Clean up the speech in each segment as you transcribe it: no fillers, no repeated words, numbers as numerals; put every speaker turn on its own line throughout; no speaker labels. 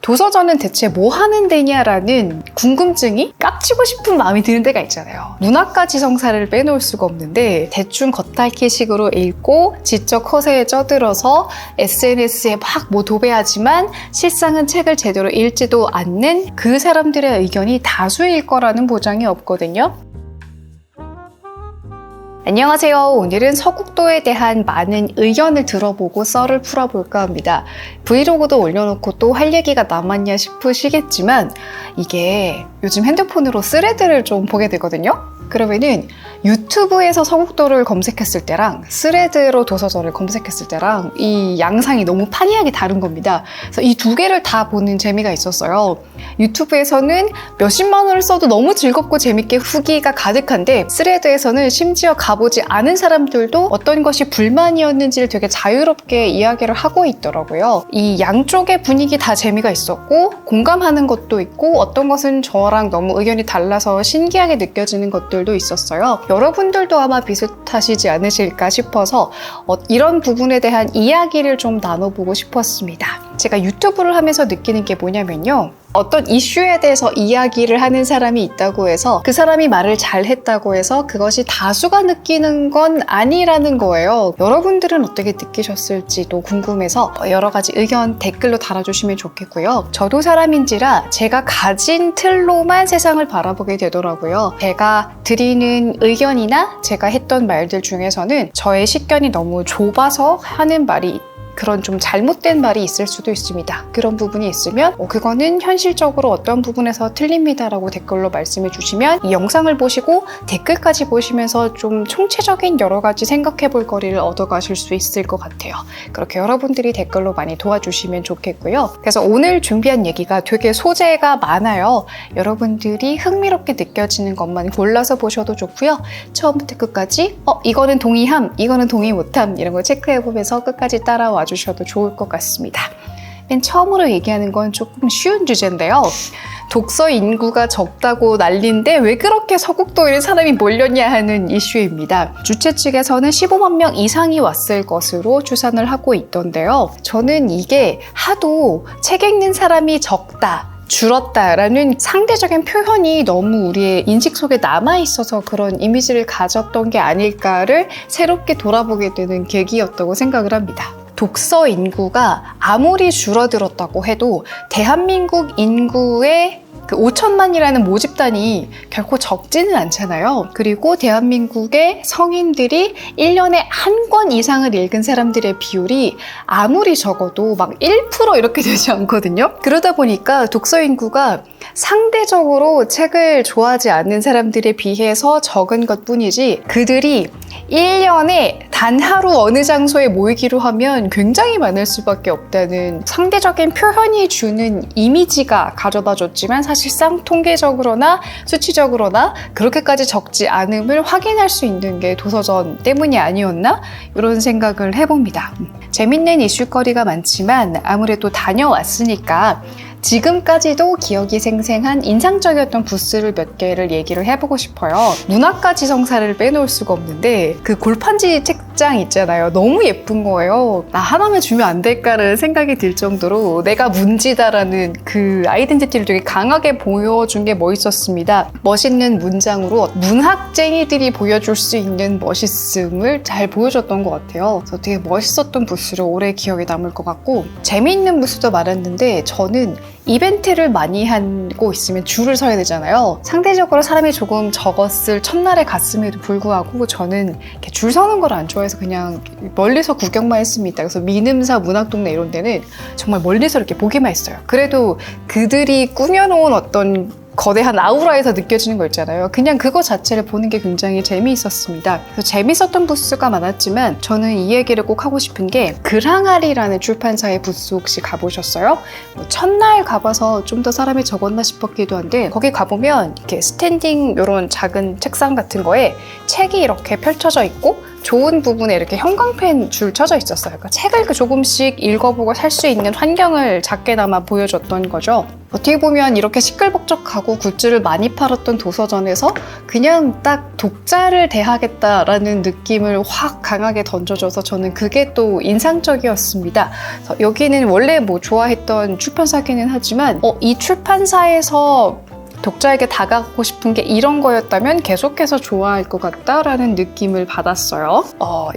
도서전은 대체 뭐 하는 데냐라는 궁금증이 깝치고 싶은 마음이 드는 때가 있잖아요. 문학과 지성사를 빼놓을 수가 없는데 대충 겉핥기식으로 읽고 지적 허세에 쩌들어서 SNS에 막 뭐 도배하지만 실상은 책을 제대로 읽지도 않는 그 사람들의 의견이 다수일 거라는 보장이 없거든요. 안녕하세요. 오늘은 서국도에 대한 많은 의견을 들어보고 썰을 풀어볼까 합니다. 브이로그도 올려놓고 또 할 얘기가 남았냐 싶으시겠지만 이게 요즘 핸드폰으로 스레드를 좀 보게 되거든요. 그러면은 유튜브에서 서국도를 검색했을 때랑 스레드로 도서전을 검색했을 때랑 이 양상이 너무 판이하게 다른 겁니다. 그래서 이 두 개를 다 보는 재미가 있었어요. 유튜브에서는 몇십만 원을 써도 너무 즐겁고 재밌게 후기가 가득한데 스레드에서는 심지어 가보지 않은 사람들도 어떤 것이 불만이었는지를 되게 자유롭게 이야기를 하고 있더라고요. 이 양쪽의 분위기 다 재미가 있었고 공감하는 것도 있고 어떤 것은 저랑 너무 의견이 달라서 신기하게 느껴지는 것들도 있었어요. 여러분들도 아마 비슷하시지 않으실까 싶어서 이런 부분에 대한 이야기를 좀 나눠보고 싶었습니다. 제가 유튜브를 하면서 느끼는 게 뭐냐면요. 어떤 이슈에 대해서 이야기를 하는 사람이 있다고 해서 그 사람이 말을 잘 했다고 해서 그것이 다수가 느끼는 건 아니라는 거예요. 여러분들은 어떻게 느끼셨을지도 궁금해서 여러 가지 의견 댓글로 달아주시면 좋겠고요. 저도 사람인지라 제가 가진 틀로만 세상을 바라보게 되더라고요. 제가 드리는 의견이나 제가 했던 말들 중에서는 저의 식견이 너무 좁아서 하는 말이 그런 좀 잘못된 말이 있을 수도 있습니다. 그런 부분이 있으면 그거는 현실적으로 어떤 부분에서 틀립니다라고 댓글로 말씀해 주시면 이 영상을 보시고 댓글까지 보시면서 좀 총체적인 여러 가지 생각해 볼 거리를 얻어가실 수 있을 것 같아요. 그렇게 여러분들이 댓글로 많이 도와주시면 좋겠고요. 그래서 오늘 준비한 얘기가 되게 소재가 많아요. 여러분들이 흥미롭게 느껴지는 것만 골라서 보셔도 좋고요. 처음부터 끝까지 이거는 동의함, 이거는 동의 못함 이런 거 체크해 보면서 끝까지 따라와 주셔도 좋을 것 같습니다. 맨 처음으로 얘기하는 건 조금 쉬운 주제인데요. 독서 인구가 적다고 난리인데 왜 그렇게 서국도에 사람이 몰렸냐 하는 이슈입니다. 주최 측에서는 15만 명 이상이 왔을 것으로 추산을 하고 있던데요. 저는 이게 하도 책 읽는 사람이 적다, 줄었다라는 상대적인 표현이 너무 우리의 인식 속에 남아있어서 그런 이미지를 가졌던 게 아닐까를 새롭게 돌아보게 되는 계기였다고 생각을 합니다. 독서 인구가 아무리 줄어들었다고 해도 대한민국 인구의 그 5천만이라는 모집단이 결코 적지는 않잖아요. 그리고 대한민국의 성인들이 1년에 한 권 이상을 읽은 사람들의 비율이 아무리 적어도 막 1% 이렇게 되지 않거든요. 그러다 보니까 독서 인구가 상대적으로 책을 좋아하지 않는 사람들에 비해서 적은 것뿐이지 그들이 1년에 단 하루 어느 장소에 모이기로 하면 굉장히 많을 수밖에 없다는 상대적인 표현이 주는 이미지가 가져다 줬지만 사실상 통계적으로나 수치적으로나 그렇게까지 적지 않음을 확인할 수 있는 게 도서전 때문이 아니었나? 이런 생각을 해봅니다. 재밌는 이슈거리가 많지만 아무래도 다녀왔으니까 지금까지도 기억이 생생한 인상적이었던 부스를 몇 개를 얘기를 해보고 싶어요. 문학과 지성사를 빼놓을 수가 없는데 그 골판지 책장 있잖아요. 너무 예쁜 거예요. 나 하나만 주면 안 될까라는 생각이 들 정도로 내가 문지다라는 그 아이덴티티를 되게 강하게 보여준 게 멋있었습니다. 멋있는 문장으로 문학쟁이들이 보여줄 수 있는 멋있음을 잘 보여줬던 것 같아요. 그래서 되게 멋있었던 부스로 오래 기억에 남을 것 같고 재미있는 부스도 많았는데 저는 이벤트를 많이 하고 있으면 줄을 서야 되잖아요. 상대적으로 사람이 조금 적었을 첫날에 갔음에도 불구하고 저는 이렇게 줄 서는 걸 안 좋아해서 그냥 멀리서 구경만 했습니다. 그래서 민음사 문학동네 이런 데는 정말 멀리서 이렇게 보기만 했어요. 그래도 그들이 꾸며놓은 어떤 거대한 아우라에서 느껴지는 거 있잖아요. 그냥 그거 자체를 보는 게 굉장히 재미있었습니다. 그래서 재밌었던 부스가 많았지만 저는 이 얘기를 꼭 하고 싶은 게 글항아리라는 출판사의 부스 혹시 가보셨어요? 첫날 가봐서 좀 더 사람이 적었나 싶었기도 한데 거기 가보면 이렇게 스탠딩 이런 작은 책상 같은 거에 책이 이렇게 펼쳐져 있고 좋은 부분에 이렇게 형광펜 줄 쳐져 있었어요. 그러니까 책을 조금씩 읽어보고 살 수 있는 환경을 작게나마 보여줬던 거죠. 어떻게 보면 이렇게 시끌벅적하고 굿즈를 많이 팔았던 도서전에서 그냥 딱 독자를 대하겠다라는 느낌을 확 강하게 던져줘서 저는 그게 또 인상적이었습니다. 여기는 원래 뭐 좋아했던 출판사기는 하지만 이 출판사에서 독자에게 다가가고 싶은 게 이런 거였다면 계속해서 좋아할 것 같다라는 느낌을 받았어요.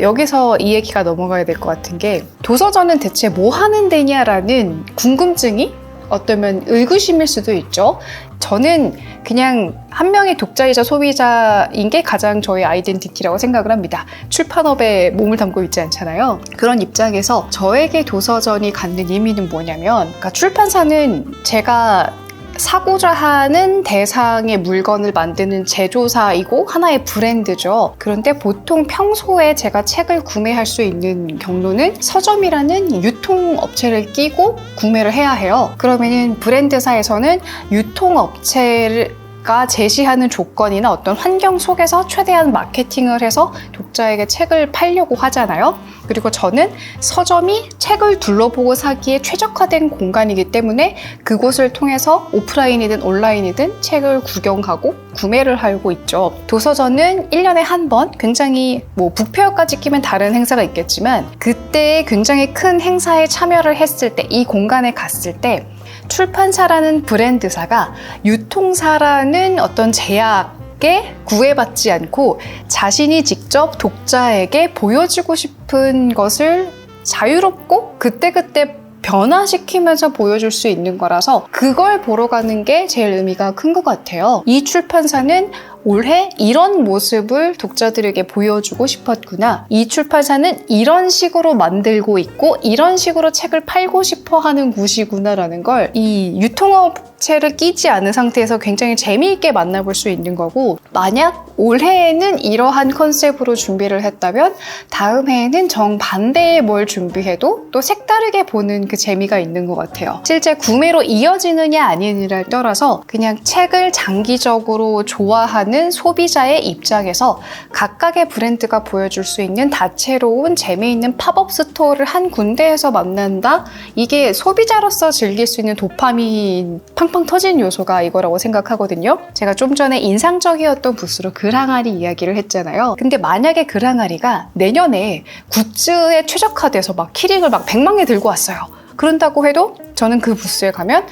여기서 이 얘기가 넘어가야 될 것 같은 게 도서전은 대체 뭐 하는 데냐라는 궁금증이 어쩌면 의구심일 수도 있죠. 저는 그냥 한 명의 독자이자 소비자인 게 가장 저의 아이덴티티라고 생각을 합니다. 출판업에 몸을 담고 있지 않잖아요. 그런 입장에서 저에게 도서전이 갖는 의미는 뭐냐면, 그러니까 출판사는 제가 사고자 하는 대상의 물건을 만드는 제조사이고 하나의 브랜드죠. 그런데 보통 평소에 제가 책을 구매할 수 있는 경로는 서점이라는 유통업체를 끼고 구매를 해야 해요. 그러면은 브랜드사에서는 유통업체가 제시하는 조건이나 어떤 환경 속에서 최대한 마케팅을 해서 독자에게 책을 팔려고 하잖아요. 그리고 저는 서점이 책을 둘러보고 사기에 최적화된 공간이기 때문에 그곳을 통해서 오프라인이든 온라인이든 책을 구경하고 구매를 하고 있죠. 도서전은 1년에 한 번 굉장히 북페어까지 끼면 다른 행사가 있겠지만 그때 굉장히 큰 행사에 참여를 했을 때, 이 공간에 갔을 때 출판사라는 브랜드사가 유통사라는 어떤 제약에 구애받지 않고 자신이 직접 독자에게 보여주고 싶은 것을 자유롭고 그때그때 변화시키면서 보여줄 수 있는 거라서 그걸 보러 가는 게 제일 의미가 큰 것 같아요. 이 출판사는 올해 이런 모습을 독자들에게 보여주고 싶었구나. 이 출판사는 이런 식으로 만들고 있고 이런 식으로 책을 팔고 싶어 하는 곳이구나라는 걸 이 유통업체를 끼지 않은 상태에서 굉장히 재미있게 만나볼 수 있는 거고, 만약 올해에는 이러한 컨셉으로 준비를 했다면 다음 해에는 정반대의 뭘 준비해도 또 색다르게 보는 그 재미가 있는 것 같아요. 실제 구매로 이어지느냐 아니느냐를 떠나서 그냥 책을 장기적으로 좋아하는 소비자의 입장에서 각각의 브랜드가 보여줄 수 있는 다채로운 재미있는 팝업 스토어를 한 군데에서 만난다? 이게 소비자로서 즐길 수 있는 도파민 팡팡 터진 요소가 이거라고 생각하거든요. 제가 좀 전에 인상적이었던 부스로 그랑아리 이야기를 했잖아요. 근데 만약에 그랑아리가 내년에 굿즈에 최적화돼서 막 키링을 막 100만 개 들고 왔어요. 그런다고 해도 저는 그 부스에 가면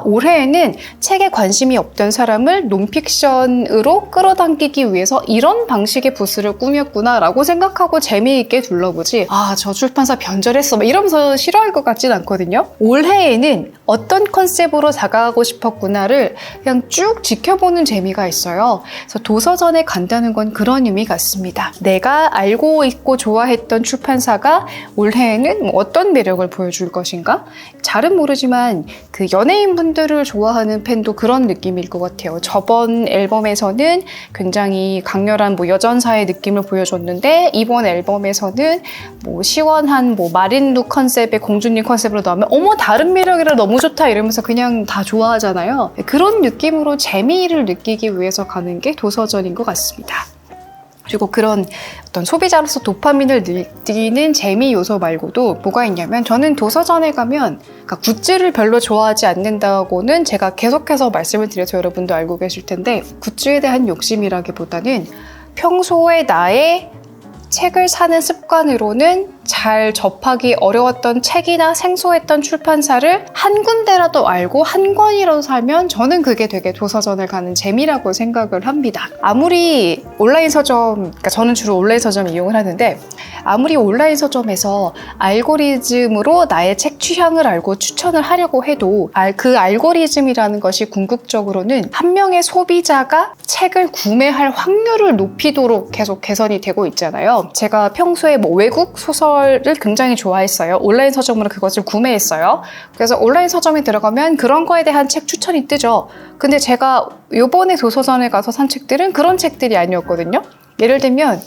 올해에는 책에 관심이 없던 사람을 논픽션으로 끌어당기기 위해서 이런 방식의 부스를 꾸몄구나 라고 생각하고 재미있게 둘러보지, 저 출판사 변절했어 이러면서 싫어할 것 같진 않거든요. 올해에는 어떤 컨셉으로 다가가고 싶었구나를 그냥 쭉 지켜보는 재미가 있어요. 그래서 도서전에 간다는 건 그런 의미 같습니다. 내가 알고 있고 좋아했던 출판사가 올해에는 어떤 매력을 보여줄 것인가? 잘은 모르지만 그 연예인분들을 좋아하는 팬도 그런 느낌일 것 같아요. 저번 앨범에서는 굉장히 강렬한 여전사의 느낌을 보여줬는데 이번 앨범에서는 시원한 마린룩 컨셉의 공주님 컨셉으로 나오면 다른 매력이라 너무 좋다 이러면서 그냥 다 좋아하잖아요. 그런 느낌으로 재미를 느끼기 위해서 가는 게 도서전인 것 같습니다. 그리고 그런 어떤 소비자로서 도파민을 느끼는 재미 요소 말고도 뭐가 있냐면, 저는 도서전에 가면 굿즈를 별로 좋아하지 않는다고는 제가 계속해서 말씀을 드려서 여러분도 알고 계실 텐데, 굿즈에 대한 욕심이라기보다는 평소에 나의 책을 사는 습관으로는 잘 접하기 어려웠던 책이나 생소했던 출판사를 한 군데라도 알고 한 권이라도 사면 저는 그게 되게 도서전을 가는 재미라고 생각을 합니다. 아무리 온라인 서점, 그러니까 저는 주로 온라인 서점 이용을 하는데, 아무리 온라인 서점에서 알고리즘으로 나의 책 취향을 알고 추천을 하려고 해도 그 알고리즘이라는 것이 궁극적으로는 한 명의 소비자가 책을 구매할 확률을 높이도록 계속 개선이 되고 있잖아요. 제가 평소에 외국 소설을 굉장히 좋아했어요. 온라인 서점으로 그것을 구매했어요. 그래서 온라인 서점에 들어가면 그런 거에 대한 책 추천이 뜨죠. 근데 제가 요번에 도서전에 가서 산 책들은 그런 책들이 아니었거든요. 예를 들면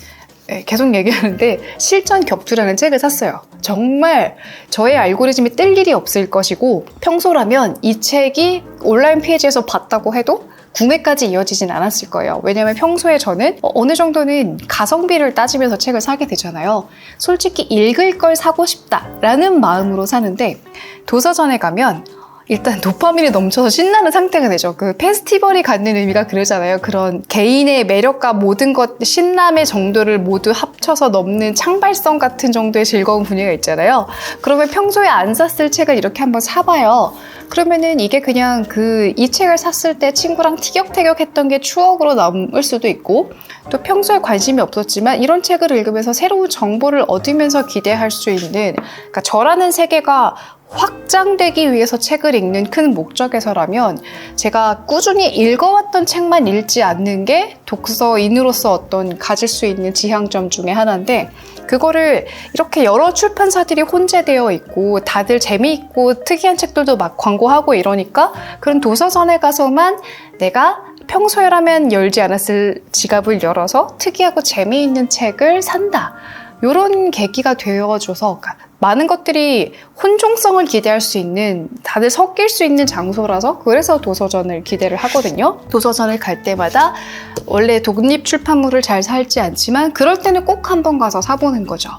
계속 얘기하는데 실전 격투라는 책을 샀어요. 정말 저의 알고리즘이 뜰 일이 없을 것이고, 평소라면 이 책이 온라인 페이지에서 봤다고 해도 구매까지 이어지진 않았을 거예요. 왜냐면 평소에 저는 어느 정도는 가성비를 따지면서 책을 사게 되잖아요. 솔직히 읽을 걸 사고 싶다라는 마음으로 사는데 도서전에 가면 일단 도파민이 넘쳐서 신나는 상태가 되죠. 그 페스티벌이 갖는 의미가 그러잖아요. 그런 개인의 매력과 모든 것, 신남의 정도를 모두 합쳐서 넘는 창발성 같은 정도의 즐거운 분위기가 있잖아요. 그러면 평소에 안 샀을 책을 이렇게 한번 사봐요. 그러면은 이게 그냥 이 책을 샀을 때 친구랑 티격태격 했던 게 추억으로 남을 수도 있고, 또 평소에 관심이 없었지만 이런 책을 읽으면서 새로운 정보를 얻으면서 기대할 수 있는, 그러니까 저라는 세계가 확장되기 위해서 책을 읽는 큰 목적에서라면 제가 꾸준히 읽어왔던 책만 읽지 않는 게 독서인으로서 어떤 가질 수 있는 지향점 중에 하나인데, 그거를 이렇게 여러 출판사들이 혼재되어 있고 다들 재미있고 특이한 책들도 막 광고하고 이러니까 그런 도서전에 가서만 내가 평소에라면 열지 않았을 지갑을 열어서 특이하고 재미있는 책을 산다. 이런 계기가 되어줘서 많은 것들이 혼종성을 기대할 수 있는, 다들 섞일 수 있는 장소라서 그래서 도서전을 기대를 하거든요. 도서전을 갈 때마다 원래 독립 출판물을 잘 살지 않지만 그럴 때는 꼭 한번 가서 사보는 거죠.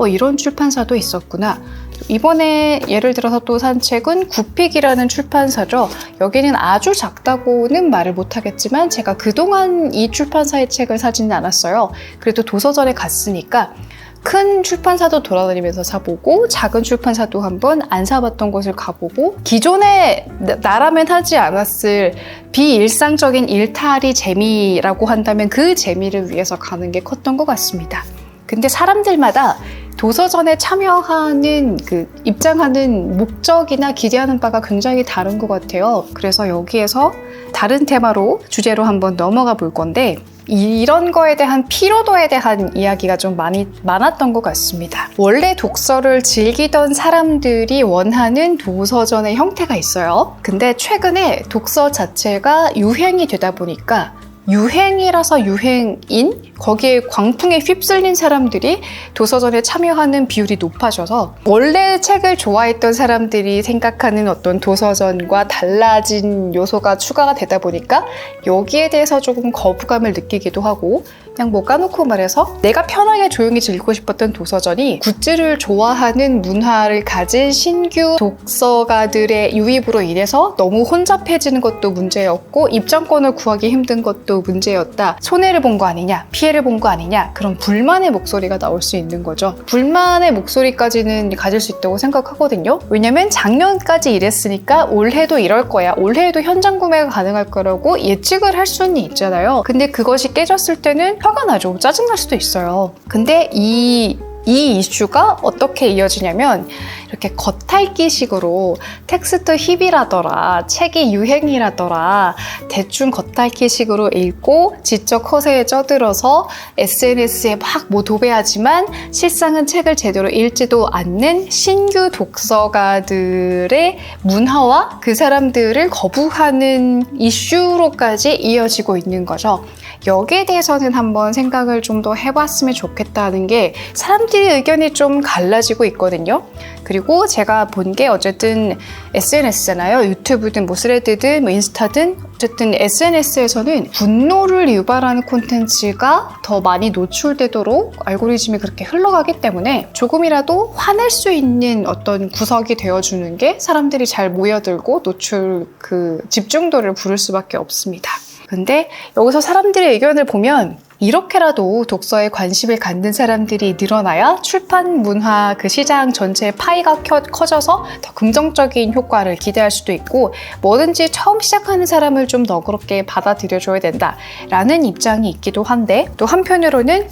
이런 출판사도 있었구나. 이번에 예를 들어서 또 산 책은 구픽이라는 출판사죠. 여기는 아주 작다고는 말을 못하겠지만 제가 그동안 이 출판사의 책을 사지는 않았어요. 그래도 도서전에 갔으니까 큰 출판사도 돌아다니면서 사보고 작은 출판사도 한번 안 사봤던 곳을 가보고, 기존에 나라면 하지 않았을 비일상적인 일탈이 재미라고 한다면 그 재미를 위해서 가는 게 컸던 것 같습니다. 근데 사람들마다 도서전에 참여하는 입장하는 목적이나 기대하는 바가 굉장히 다른 것 같아요. 그래서 여기에서 다른 테마로 주제로 한번 넘어가 볼 건데, 이런 거에 대한 피로도에 대한 이야기가 좀 많았던 것 같습니다. 원래 독서를 즐기던 사람들이 원하는 도서전의 형태가 있어요. 근데 최근에 독서 자체가 유행이 되다 보니까 유행이라서 유행인, 거기에 광풍에 휩쓸린 사람들이 도서전에 참여하는 비율이 높아져서 원래 책을 좋아했던 사람들이 생각하는 어떤 도서전과 달라진 요소가 추가가 되다 보니까 여기에 대해서 조금 거부감을 느끼기도 하고, 그냥 까놓고 말해서 내가 편하게 조용히 즐기고 싶었던 도서전이 굿즈를 좋아하는 문화를 가진 신규 독서가들의 유입으로 인해서 너무 혼잡해지는 것도 문제였고 입장권을 구하기 힘든 것도 문제였다. 손해를 본 거 아니냐, 피해를 본 거 아니냐, 그런 불만의 목소리가 나올 수 있는 거죠. 불만의 목소리까지는 가질 수 있다고 생각하거든요. 왜냐면 작년까지 이랬으니까 올해도 이럴 거야, 올해에도 현장 구매가 가능할 거라고 예측을 할 수는 있잖아요. 근데 그것이 깨졌을 때는 화가 나죠. 짜증날 수도 있어요. 근데 이 이슈가 어떻게 이어지냐면 이렇게 겉핥기식으로 텍스트 힙이라더라, 책이 유행이라더라, 대충 겉핥기식으로 읽고 지적 허세에 쩌들어서 SNS에 막 도배하지만 실상은 책을 제대로 읽지도 않는 신규 독서가들의 문화와 그 사람들을 거부하는 이슈로까지 이어지고 있는 거죠. 여기에 대해서는 한번 생각을 좀 더 해봤으면 좋겠다는 게, 사람들의 의견이 좀 갈라지고 있거든요. 그리고 제가 본 게 어쨌든 SNS잖아요. 유튜브든 스레드든 인스타든 어쨌든 SNS에서는 분노를 유발하는 콘텐츠가 더 많이 노출되도록 알고리즘이 그렇게 흘러가기 때문에 조금이라도 화낼 수 있는 어떤 구석이 되어주는 게 사람들이 잘 모여들고 노출 집중도를 부를 수밖에 없습니다. 근데 여기서 사람들의 의견을 보면 이렇게라도 독서에 관심을 갖는 사람들이 늘어나야 출판 문화 시장 전체의 파이가 커져서 더 긍정적인 효과를 기대할 수도 있고, 뭐든지 처음 시작하는 사람을 좀 너그럽게 받아들여줘야 된다라는 입장이 있기도 한데, 또 한편으로는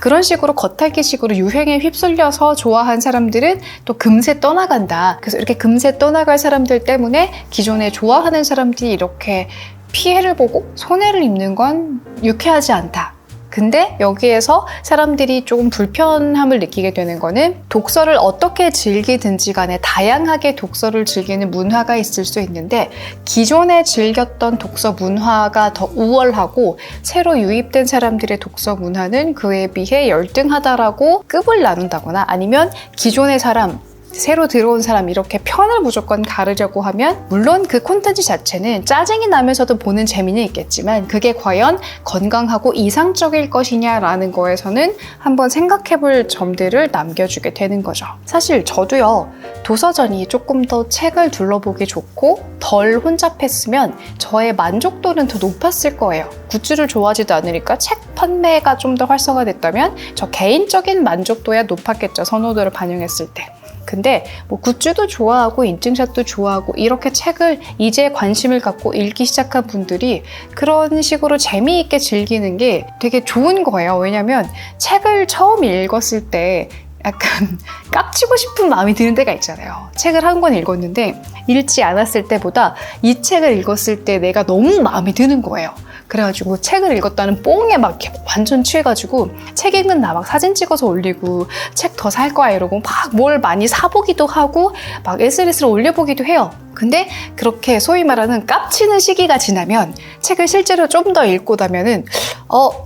그런 식으로 겉핥기식으로 유행에 휩쓸려서 좋아한 사람들은 또 금세 떠나간다. 그래서 이렇게 금세 떠나갈 사람들 때문에 기존에 좋아하는 사람들이 이렇게 피해를 보고 손해를 입는 건 유쾌하지 않다. 근데 여기에서 사람들이 조금 불편함을 느끼게 되는 거는, 독서를 어떻게 즐기든지 간에 다양하게 독서를 즐기는 문화가 있을 수 있는데 기존에 즐겼던 독서 문화가 더 우월하고 새로 유입된 사람들의 독서 문화는 그에 비해 열등하다라고 급을 나눈다거나, 아니면 기존의 사람, 새로 들어온 사람 이렇게 편을 무조건 가르려고 하면 물론 그 콘텐츠 자체는 짜증이 나면서도 보는 재미는 있겠지만 그게 과연 건강하고 이상적일 것이냐라는 거에서는 한번 생각해볼 점들을 남겨주게 되는 거죠. 사실 저도요, 도서전이 조금 더 책을 둘러보기 좋고 덜 혼잡했으면 저의 만족도는 더 높았을 거예요. 굿즈를 좋아하지도 않으니까 책 판매가 좀 더 활성화됐다면 저 개인적인 만족도야 높았겠죠. 선호도를 반영했을 때. 근데 뭐 굿즈도 좋아하고 인증샷도 좋아하고 이렇게 책을 이제 관심을 갖고 읽기 시작한 분들이 그런 식으로 재미있게 즐기는 게 되게 좋은 거예요. 왜냐면 책을 처음 읽었을 때 약간 깝치고 싶은 마음이 드는 때가 있잖아요. 책을 한 권 읽었는데 읽지 않았을 때보다 이 책을 읽었을 때 내가 너무 마음에 드는 거예요. 그래가지고 책을 읽었다는 뽕에 막 완전 취해가지고 책 읽는 나 막 사진 찍어서 올리고 책 더 살 거야 이러고 막 뭘 많이 사보기도 하고 막 SNS로 올려보기도 해요. 근데 그렇게 소위 말하는 깝치는 시기가 지나면 책을 실제로 좀 더 읽고 나면은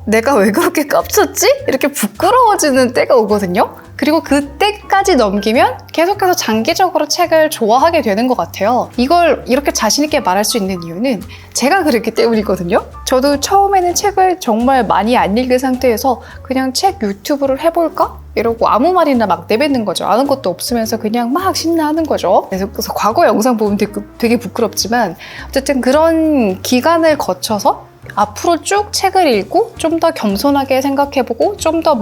내가 왜 그렇게 깝쳤지? 이렇게 부끄러워지는 때가 오거든요. 그리고 그때까지 넘기면 계속해서 장기적으로 책을 좋아하게 되는 것 같아요. 이걸 이렇게 자신 있게 말할 수 있는 이유는 제가 그랬기 때문이거든요. 저도 처음에는 책을 정말 많이 안 읽은 상태에서 그냥 책 유튜브를 해볼까? 이러고 아무 말이나 막 내뱉는 거죠. 아는 것도 없으면서 그냥 막 신나하는 거죠. 그래서 과거 영상 보면 되게 부끄럽지만 어쨌든 그런 기간을 거쳐서 앞으로 쭉 책을 읽고 좀 더 겸손하게 생각해보고 좀 더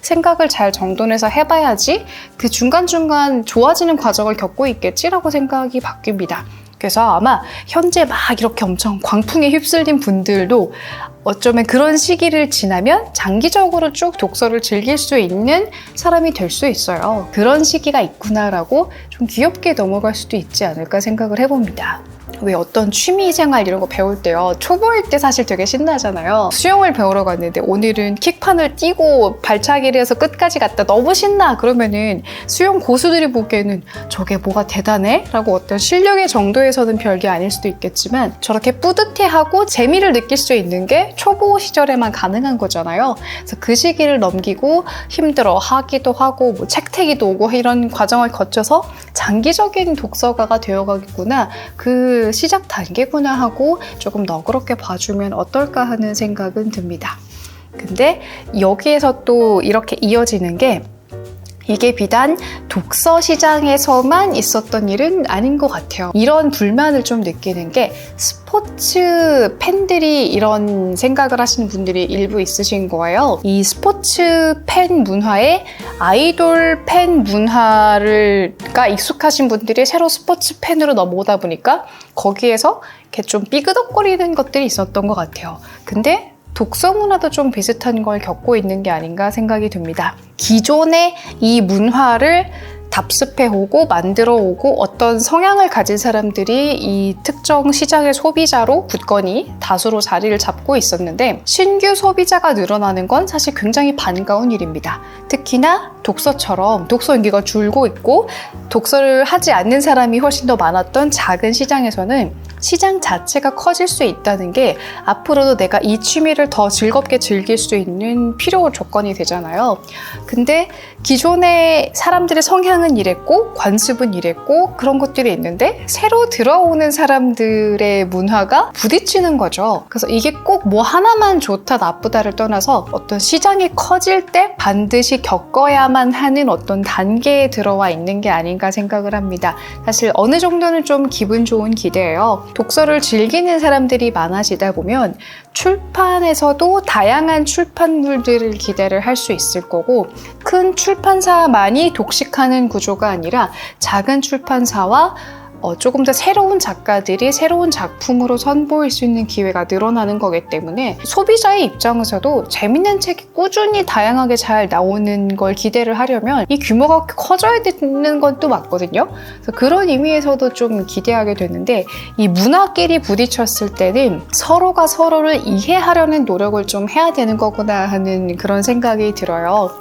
생각을 잘 정돈해서 해봐야지 그 중간중간 좋아지는 과정을 겪고 있겠지라고 생각이 바뀝니다. 그래서 아마 현재 막 이렇게 엄청 광풍에 휩쓸린 분들도 어쩌면 그런 시기를 지나면 장기적으로 쭉 독서를 즐길 수 있는 사람이 될 수 있어요. 그런 시기가 있구나라고 좀 귀엽게 넘어갈 수도 있지 않을까 생각을 해봅니다. 왜 어떤 취미생활 이런 거 배울 때요, 초보일 때 사실 되게 신나잖아요. 수영을 배우러 갔는데 오늘은 킥판을 띄고 발차기를 해서 끝까지 갔다 너무 신나 그러면은 수영 고수들이 보기에는 저게 뭐가 대단해? 라고 어떤 실력의 정도에서는 별게 아닐 수도 있겠지만 저렇게 뿌듯해하고 재미를 느낄 수 있는 게 초보 시절에만 가능한 거잖아요. 그래서 그 시기를 넘기고 힘들어 하기도 하고 뭐 책태기도 오고 이런 과정을 거쳐서 장기적인 독서가가 되어가겠구나, 그 시작 단계구나 하고 조금 너그럽게 봐주면 어떨까 하는 생각은 듭니다. 근데 여기에서 또 이렇게 이어지는 게 이게 비단 독서 시장에서만 있었던 일은 아닌 것 같아요. 이런 불만을 좀 느끼는 게 스포츠 팬들이 이런 생각을 하시는 분들이 일부 있으신 거예요. 이 스포츠 팬 문화에 아이돌 팬 문화가 익숙하신 분들이 새로 스포츠 팬으로 넘어오다 보니까 거기에서 이렇게 좀 삐그덕거리는 것들이 있었던 것 같아요. 근데 독서 문화도 좀 비슷한 걸 겪고 있는 게 아닌가 생각이 듭니다. 기존의 이 문화를 답습해오고 만들어오고 어떤 성향을 가진 사람들이 이 특정 시장의 소비자로 굳건히 다수로 자리를 잡고 있었는데 신규 소비자가 늘어나는 건 사실 굉장히 반가운 일입니다. 특히나 독서처럼 독서 인기가 줄고 있고 독서를 하지 않는 사람이 훨씬 더 많았던 작은 시장에서는 시장 자체가 커질 수 있다는 게 앞으로도 내가 이 취미를 더 즐겁게 즐길 수 있는 필요 조건이 되잖아요. 근데 기존의 사람들의 성향은 이랬고 관습은 이랬고 그런 것들이 있는데 새로 들어오는 사람들의 문화가 부딪히는 거죠. 그래서 이게 꼭 뭐 하나만 좋다 나쁘다를 떠나서 어떤 시장이 커질 때 반드시 겪어야만 하는 어떤 단계에 들어와 있는 게 아닌가 생각을 합니다. 사실 어느 정도는 좀 기분 좋은 기대예요. 독서를 즐기는 사람들이 많아지다 보면 출판에서도 다양한 출판물들을 기대를 할 수 있을 거고 큰 출판사만이 독식하는 구조가 아니라 작은 출판사와 조금 더 새로운 작가들이 새로운 작품으로 선보일 수 있는 기회가 늘어나는 거기 때문에 소비자의 입장에서도 재밌는 책이 꾸준히 다양하게 잘 나오는 걸 기대를 하려면 이 규모가 커져야 되는 건 또 맞거든요. 그래서 그런 의미에서도 좀 기대하게 되는데 이 문화끼리 부딪혔을 때는 서로가 서로를 이해하려는 노력을 좀 해야 되는 거구나 하는 그런 생각이 들어요.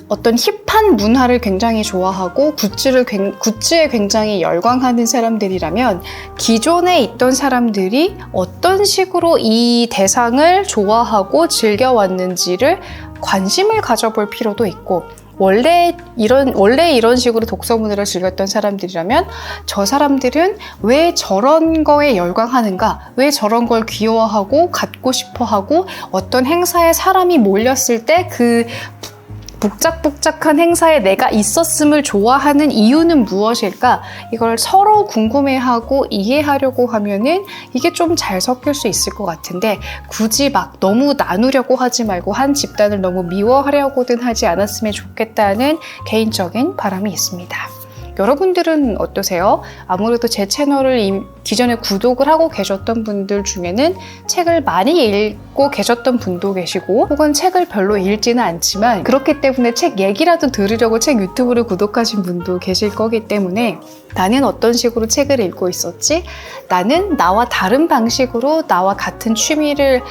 어떤 힙한 문화를 굉장히 좋아하고 굿즈에 굉장히 열광하는 사람들이라면 기존에 있던 사람들이 어떤 식으로 이 대상을 좋아하고 즐겨왔는지를 관심을 가져볼 필요도 있고 원래 이런 식으로 독서 문화를 즐겼던 사람들이라면 저 사람들은 왜 저런 거에 열광하는가? 왜 저런 걸 귀여워하고 갖고 싶어하고 어떤 행사에 사람이 몰렸을 때 그 복작복작한 행사에 내가 있었음을 좋아하는 이유는 무엇일까? 이걸 서로 궁금해하고 이해하려고 하면은 이게 좀 잘 섞일 수 있을 것 같은데 굳이 막 너무 나누려고 하지 말고 한 집단을 너무 미워하려고는 하지 않았으면 좋겠다는 개인적인 바람이 있습니다. 여러분들은 어떠세요? 아무래도 제 채널을 기존에 구독을 하고 계셨던 분들 중에는 책을 많이 읽고 계셨던 분도 계시고 혹은 책을 별로 읽지는 않지만 그렇기 때문에 책 얘기라도 들으려고 책 유튜브를 구독하신 분도 계실 거기 때문에 나는 어떤 식으로 책을 읽고 있었지? 나는 나와 다른 방식으로 나와 같은 취미를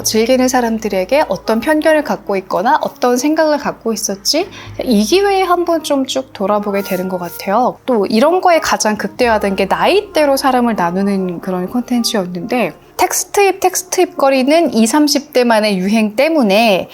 즐기는 사람들에게 어떤 편견을 갖고 있거나 어떤 생각을 갖고 있었지? 이 기회에 한번 좀 쭉 돌아보게 되는 것 같아요. 또 이런 거에 가장 극대화된 게 나이대로 사람을 나누는 그런 콘텐츠였는데 텍스트입 거리는 20, 30대만의 유행 때문에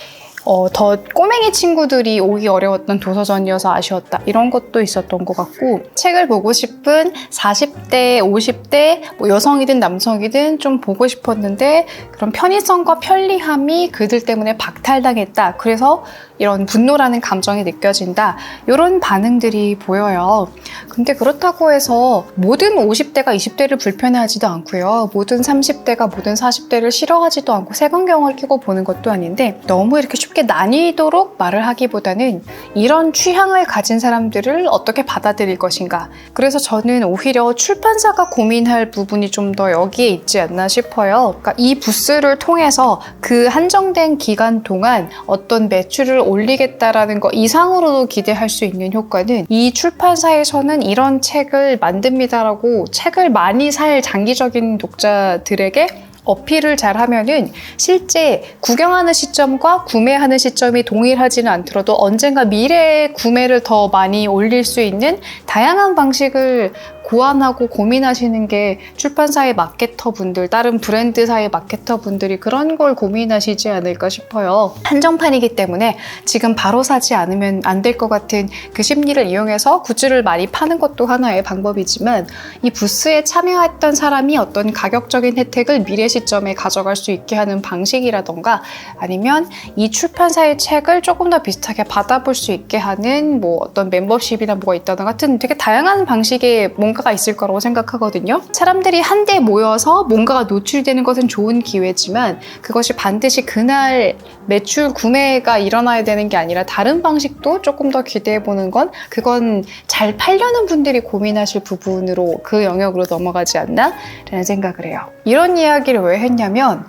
더 꼬맹이 친구들이 오기 어려웠던 도서전이어서 아쉬웠다. 이런 것도 있었던 것 같고 책을 보고 싶은 40대, 50대 뭐 여성이든 남성이든 좀 보고 싶었는데 그런 편의성과 편리함이 그들 때문에 박탈당했다. 그래서 이런 분노라는 감정이 느껴진다. 이런 반응들이 보여요. 근데 그렇다고 해서 모든 50대가 20대를 불편해하지도 않고요. 모든 30대가 모든 40대를 싫어하지도 않고 색안경을 끼고 보는 것도 아닌데 너무 이렇게 쉽게 나뉘도록 말을 하기보다는 이런 취향을 가진 사람들을 어떻게 받아들일 것인가. 그래서 저는 오히려 출판사가 고민할 부분이 좀 더 여기에 있지 않나 싶어요. 그러니까 이 부스를 통해서 그 한정된 기간 동안 어떤 매출을 올리겠다라는 거 이상으로도 기대할 수 있는 효과는 이 출판사에서는 이런 책을 만듭니다라고 책을 많이 살 장기적인 독자들에게 어필을 잘 하면은 실제 구경하는 시점과 구매하는 시점이 동일하지는 않더라도 언젠가 미래에 구매를 더 많이 올릴 수 있는 다양한 방식을 고안하고 고민하시는 게 출판사의 마케터분들, 다른 브랜드사의 마케터분들이 그런 걸 고민하시지 않을까 싶어요. 한정판이기 때문에 지금 바로 사지 않으면 안 될 것 같은 그 심리를 이용해서 굿즈를 많이 파는 것도 하나의 방법이지만 이 부스에 참여했던 사람이 어떤 가격적인 혜택을 미래 시점에 가져갈 수 있게 하는 방식이라던가 아니면 이 출판사의 책을 조금 더 비슷하게 받아볼 수 있게 하는 뭐 어떤 멤버십이나 뭐가 있다던가 같은 되게 다양한 방식의 뭔가가 있을 거라고 생각하거든요. 사람들이 한데 모여서 뭔가가 노출되는 것은 좋은 기회지만 그것이 반드시 그날 매출 구매가 일어나야 되는 게 아니라 다른 방식도 조금 더 기대해보는 건 그건 잘 팔려는 분들이 고민하실 부분으로 그 영역으로 넘어가지 않나? 라는 생각을 해요. 이런 이야기를 왜 했냐면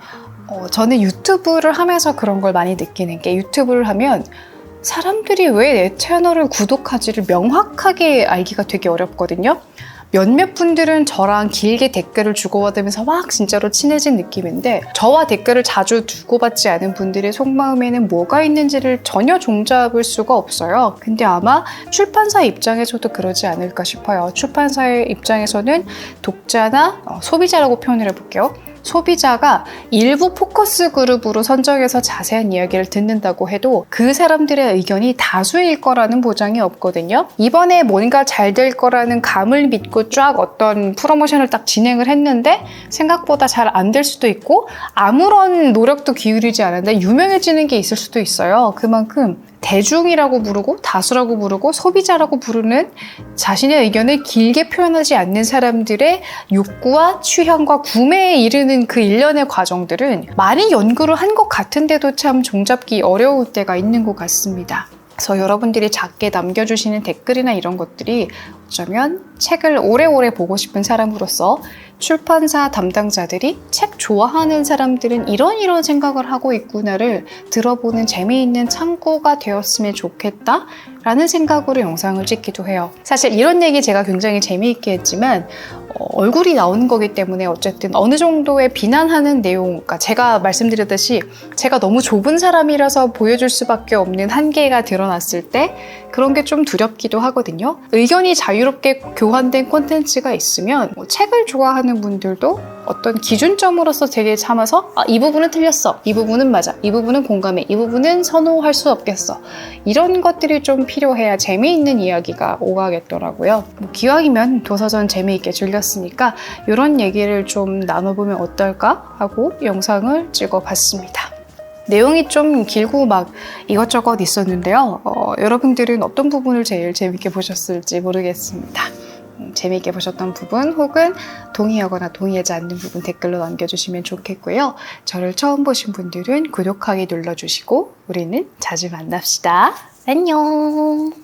저는 유튜브를 하면서 그런 걸 많이 느끼는 게 유튜브를 하면 사람들이 왜 내 채널을 구독하지를 명확하게 알기가 되게 어렵거든요. 몇몇 분들은 저랑 길게 댓글을 주고받으면서 막 진짜로 친해진 느낌인데 저와 댓글을 자주 주고받지 않은 분들의 속마음에는 뭐가 있는지를 전혀 종잡을 수가 없어요. 근데 아마 출판사 입장에서도 그러지 않을까 싶어요. 출판사의 입장에서는 독자나 소비자라고 표현을 해볼게요. 소비자가 일부 포커스 그룹으로 선정해서 자세한 이야기를 듣는다고 해도 그 사람들의 의견이 다수일 거라는 보장이 없거든요. 이번에 뭔가 잘 될 거라는 감을 믿고 쫙 어떤 프로모션을 딱 진행을 했는데 생각보다 잘 안 될 수도 있고 아무런 노력도 기울이지 않았는데 유명해지는 게 있을 수도 있어요. 그만큼 대중이라고 부르고 다수라고 부르고 소비자라고 부르는 자신의 의견을 길게 표현하지 않는 사람들의 욕구와 취향과 구매에 이르는 그 일련의 과정들은 많이 연구를 한 것 같은데도 참 종잡기 어려울 때가 있는 것 같습니다. 그래서 여러분들이 작게 남겨주시는 댓글이나 이런 것들이 어쩌면 책을 오래오래 보고 싶은 사람으로서 출판사 담당자들이 책 좋아하는 사람들은 이런 생각을 하고 있구나를 들어보는 재미있는 참고가 되었으면 좋겠다 라는 생각으로 영상을 찍기도 해요. 사실 이런 얘기 제가 굉장히 재미있게 했지만 얼굴이 나오는 거기 때문에 어쨌든 어느 정도의 비난하는 내용, 그러니까 제가 말씀드렸듯이 제가 너무 좁은 사람이라서 보여줄 수밖에 없는 한계가 드러났을 때 그런 게 좀 두렵기도 하거든요. 의견이 자유롭게 교환된 콘텐츠가 있으면 뭐 책을 좋아하는 분들도 어떤 기준점으로서 되게 참아서 이 부분은 틀렸어, 이 부분은 맞아, 이 부분은 공감해, 이 부분은 선호할 수 없겠어, 이런 것들이 좀 필요해야 재미있는 이야기가 오가겠더라고요. 뭐 기왕이면 도서전 재미있게 즐겼으니까 이런 얘기를 좀 나눠보면 어떨까 하고 영상을 찍어봤습니다. 내용이 좀 길고 막 이것저것 있었는데요. 여러분들은 어떤 부분을 제일 재밌게 보셨을지 모르겠습니다. 재미있게 보셨던 부분 혹은 동의하거나 동의하지 않는 부분 댓글로 남겨주시면 좋겠고요. 저를 처음 보신 분들은 구독하기 눌러주시고 우리는 자주 만납시다. 안녕.